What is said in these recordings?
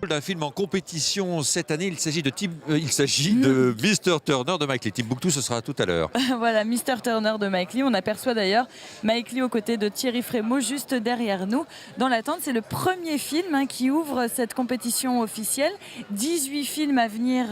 rôle d'un film en compétition cette année. Il s'agit de Mr. Turner de Mike Leigh. Timbuktu, ce sera tout à l'heure. Voilà, Mr. Turner de Mike Leigh. On aperçoit d'ailleurs Mike Leigh aux côtés de Thierry Frémaux juste derrière nous. Dans l'attente, c'est le premier film qui ouvre cette compétition officielle. 18 films à venir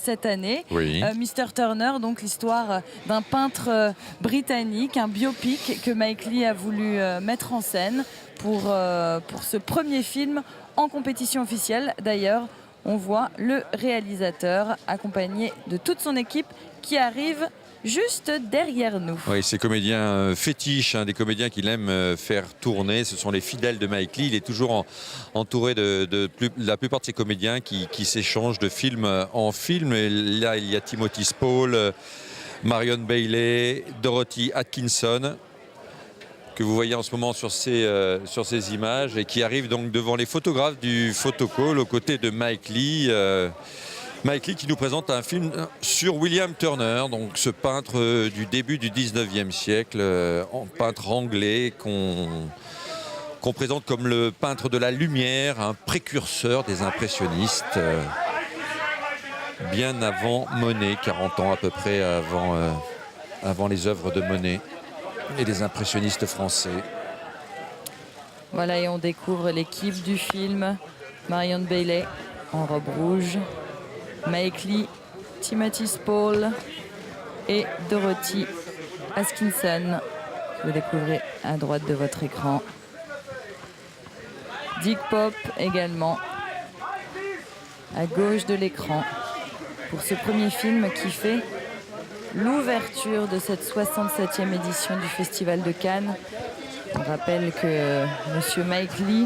cette année. Oui. Mr. Turner, donc l'histoire d'un peintre britannique, un biopic que Mike Leigh a voulu mettre en scène pour ce premier film en compétition officielle. D'ailleurs, on voit le réalisateur accompagné de toute son équipe qui arrive juste derrière nous. Oui, ces comédiens fétiches, des comédiens qu'il aime faire tourner, ce sont les fidèles de Mike Leigh. Il est toujours entouré de la plupart de ces comédiens qui s'échangent de film en film. Et là, il y a Timothy Spall, Marion Bailey, Dorothy Atkinson, que vous voyez en ce moment sur ces images et qui arrive donc devant les photographes du photocall aux côtés de Mike Leigh. Mike Leigh qui nous présente un film sur William Turner, donc ce peintre du début du 19e siècle, peintre anglais qu'on présente comme le peintre de la lumière, un précurseur des impressionnistes, bien avant Monet, 40 ans à peu près avant les œuvres de Monet et des impressionnistes français. Voilà, et on découvre l'équipe du film. Marion Bailey en robe rouge, Mike Leigh, Timothy Spall et Dorothy Atkinson. Vous découvrez à droite de votre écran. Dick Pop également à gauche de l'écran pour ce premier film qui fait l'ouverture de cette 67e édition du Festival de Cannes. On rappelle que Monsieur Mike Leigh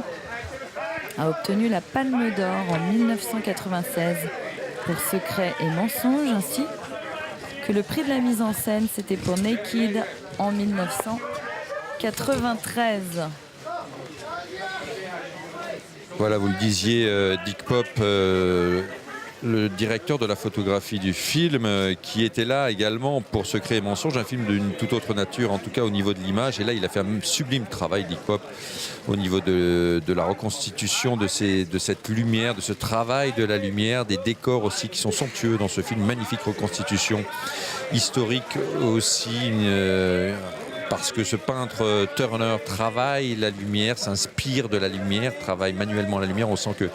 a obtenu la Palme d'Or en 1996 pour Secret et mensonge, ainsi que le prix de la mise en scène, c'était pour Naked en 1993. Voilà, vous le disiez, Dick Pop, le directeur de la photographie du film, qui était là également pour Secret et mensonge, un film d'une toute autre nature, en tout cas au niveau de l'image. Et là, il a fait un sublime travail, Dick Pop, au niveau de la reconstitution de cette lumière, de ce travail de la lumière, des décors aussi qui sont somptueux dans ce film. Magnifique reconstitution historique aussi, parce que ce peintre Turner travaille la lumière, s'inspire de la lumière, travaille manuellement la lumière. On sent que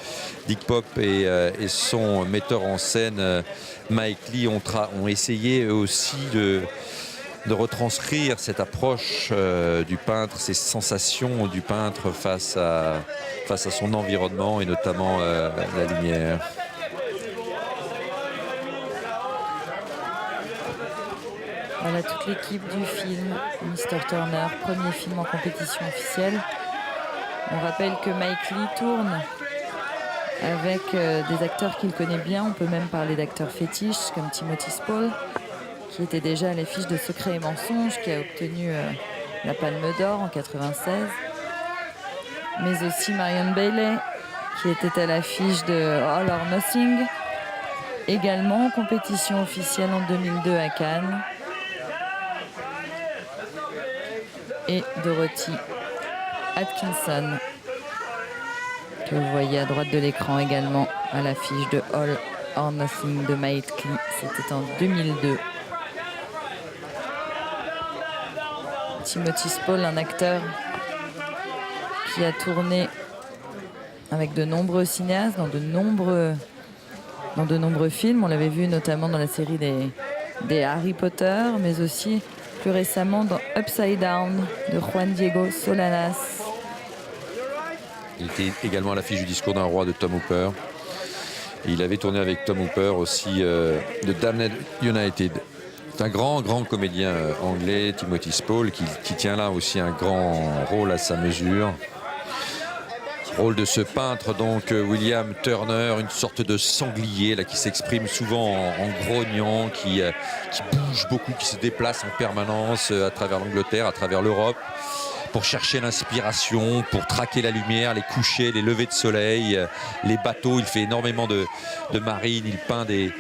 Dick Pop et son metteur en scène Mike Leigh ont essayé eux aussi de retranscrire cette approche du peintre, ces sensations du peintre face à son environnement et notamment la lumière. Voilà toute l'équipe du film Mr. Turner, premier film en compétition officielle. On rappelle que Mike Leigh tourne avec des acteurs qu'il connaît bien. On peut même parler d'acteurs fétiches comme Timothy Spall, qui était déjà à l'affiche de Secret et mensonge, qui a obtenu la Palme d'Or en 96. Mais aussi Marion Bailey, qui était à l'affiche de All or Nothing, également en compétition officielle en 2002 à Cannes. Et Dorothy Atkinson, que vous voyez à droite de l'écran également à l'affiche de All or Nothing de Mike Leigh. C'était en 2002. Timothy Spall, un acteur qui a tourné avec de nombreux cinéastes dans de nombreux films. On l'avait vu notamment dans la série des Harry Potter, mais aussi plus récemment dans Upside Down de Juan Diego Solanas. Il était également à l'affiche du Discours d'un roi de Tom Hooper. Et il avait tourné avec Tom Hooper aussi de Damned United. C'est un grand comédien anglais, Timothy Spall, qui tient là aussi un grand rôle à sa mesure. Rôle de ce peintre, donc William Turner, une sorte de sanglier là, qui s'exprime souvent en grognant, qui bouge beaucoup, qui se déplace en permanence à travers l'Angleterre, à travers l'Europe, pour chercher l'inspiration, pour traquer la lumière, les couchers, les levées de soleil, les bateaux. Il fait énormément de marine, il peint des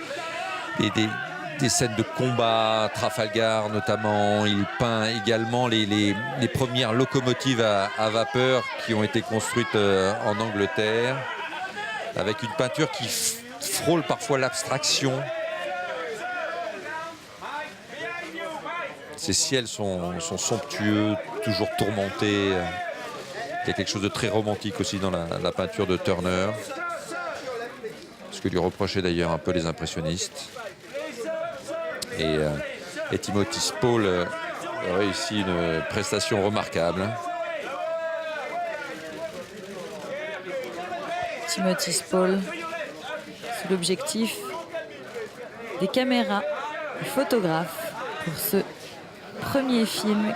scènes de combat, Trafalgar notamment. Il peint également les premières locomotives à vapeur qui ont été construites en Angleterre, avec une peinture qui frôle parfois l'abstraction. Ces ciels sont somptueux, toujours tourmentés. Il y a quelque chose de très romantique aussi dans la peinture de Turner. Ce que lui reprochaient d'ailleurs un peu les impressionnistes. Et Timothy Spall a réussi une prestation remarquable. Timothy Spall, sous l'objectif des caméras, des photographes, pour ce premier film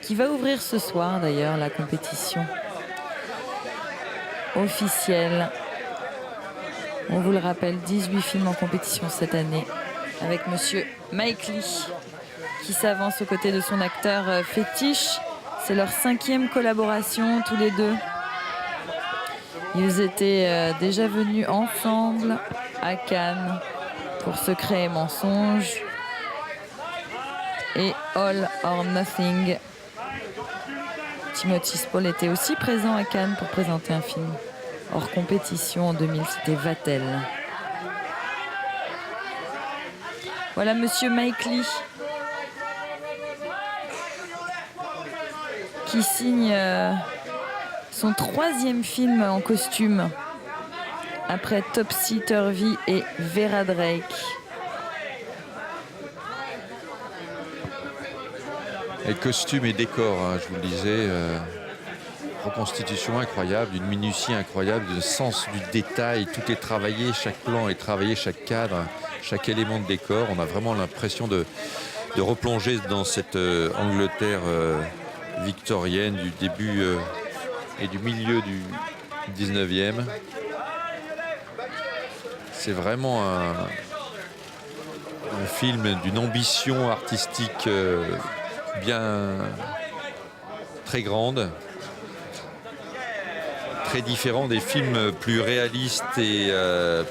qui va ouvrir ce soir d'ailleurs la compétition officielle. On vous le rappelle, 18 films en compétition cette année, avec monsieur Mike Leigh qui s'avance aux côtés de son acteur fétiche. C'est leur 5e collaboration tous les deux. Ils étaient déjà venus ensemble à Cannes pour Secret et mensonge et All or Nothing. Timothy Spall était aussi présent à Cannes pour présenter un film hors compétition en 2000, c'était Vatel. Voilà monsieur Mike Leigh qui signe son 3e film en costume après Topsy Turvy et Vera Drake. Et costume et décor, hein, je vous le disais, reconstitution incroyable, une minutie incroyable, le sens du détail, tout est travaillé, chaque plan est travaillé, chaque cadre, chaque élément de décor. On a vraiment l'impression de replonger dans cette Angleterre victorienne du début et du milieu du 19e. C'est vraiment un film d'une ambition artistique bien très grande, très différent des films plus réalistes et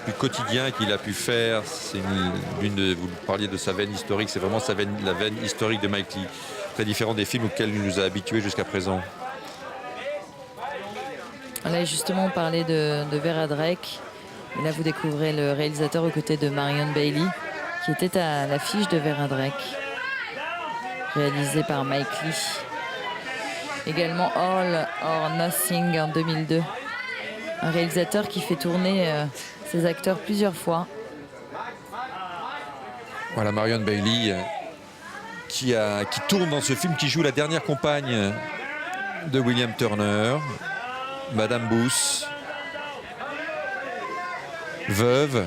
plus quotidiens qu'il a pu faire. C'est vous parliez de sa veine historique, c'est vraiment la veine historique de Mike Leigh, très différent des films auxquels il nous a habitués jusqu'à présent. Là justement on parlait de Vera Drake, et là vous découvrez le réalisateur aux côtés de Marion Bailey qui était à l'affiche de Vera Drake, réalisé par Mike Leigh. Également All or Nothing en 2002. Un réalisateur qui fait tourner ses acteurs plusieurs fois. Voilà Marion Bailey qui tourne dans ce film, qui joue la dernière compagne de William Turner, Madame Booth, veuve,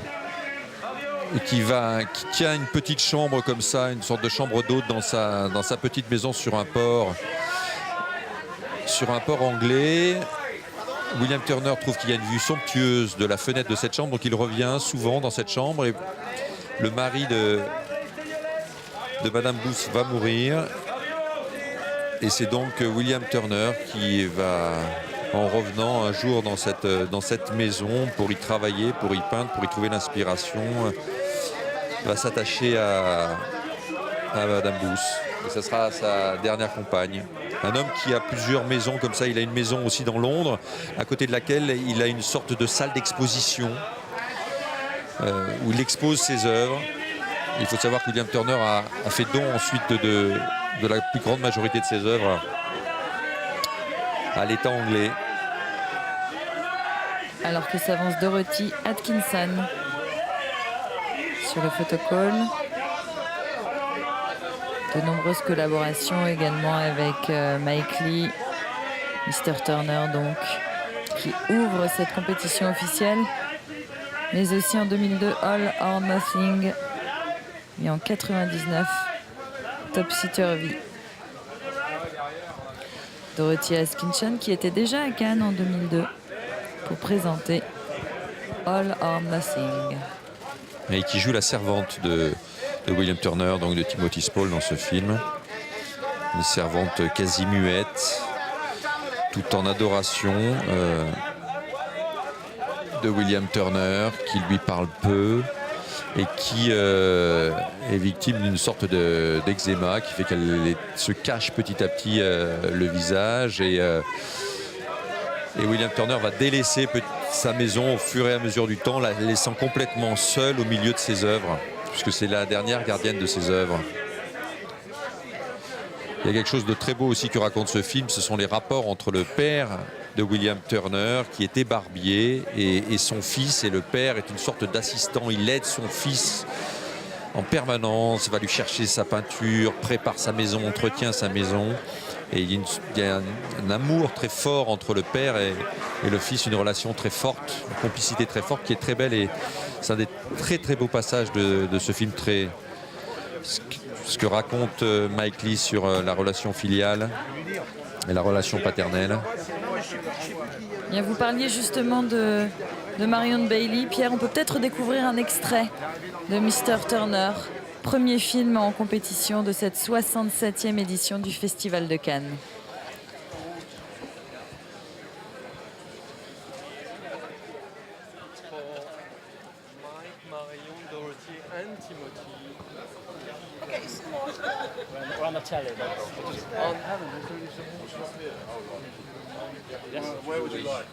et qui tient une petite chambre comme ça, une sorte de chambre d'hôte dans sa petite maison sur un port anglais. William Turner trouve qu'il y a une vue somptueuse de la fenêtre de cette chambre, donc il revient souvent dans cette chambre. Et le mari de Madame Booth va mourir, et c'est donc William Turner qui va, en revenant un jour dans cette maison pour y travailler, pour y peindre, pour y trouver l'inspiration, va s'attacher à Madame Booth. Et ce sera sa dernière compagne. Un homme qui a plusieurs maisons comme ça. Il a une maison aussi dans Londres, à côté de laquelle il a une sorte de salle d'exposition où il expose ses œuvres. Il faut savoir que William Turner a fait don ensuite de la plus grande majorité de ses œuvres à l'État anglais. Alors que s'avance Dorothy Atkinson sur le photocall. De nombreuses collaborations également avec Mike Leigh, Mr. Turner donc, qui ouvre cette compétition officielle. Mais aussi en 2002, All or Nothing. Et en 99, Topsy Turvy. Dorothy Atkinson qui était déjà à Cannes en 2002 pour présenter All or Nothing. Et qui joue la servante de William Turner, donc de Timothy Spall dans ce film. Une servante quasi muette, tout en adoration de William Turner, qui lui parle peu et qui est victime d'une sorte d'eczéma qui fait qu'elle se cache petit à petit le visage. Et William Turner va délaisser sa maison au fur et à mesure du temps, la laissant complètement seule au milieu de ses œuvres, puisque c'est la dernière gardienne de ses œuvres. Il y a quelque chose de très beau aussi que raconte ce film, ce sont les rapports entre le père de William Turner, qui était barbier, et son fils. Et le père est une sorte d'assistant, il aide son fils en permanence, va lui chercher sa peinture, prépare sa maison, entretient sa maison. Et il y a un amour très fort entre le père et le fils, une relation très forte, une complicité très forte qui est très belle. Et c'est un des très très beaux passages de ce film, ce que raconte Mike Leigh sur la relation filiale et la relation paternelle. Bien, vous parliez justement de Marion Bailey. Pierre, on peut peut-être découvrir un extrait de Mr. Turner, premier film en compétition de cette 67e édition du Festival de Cannes. Where would you like?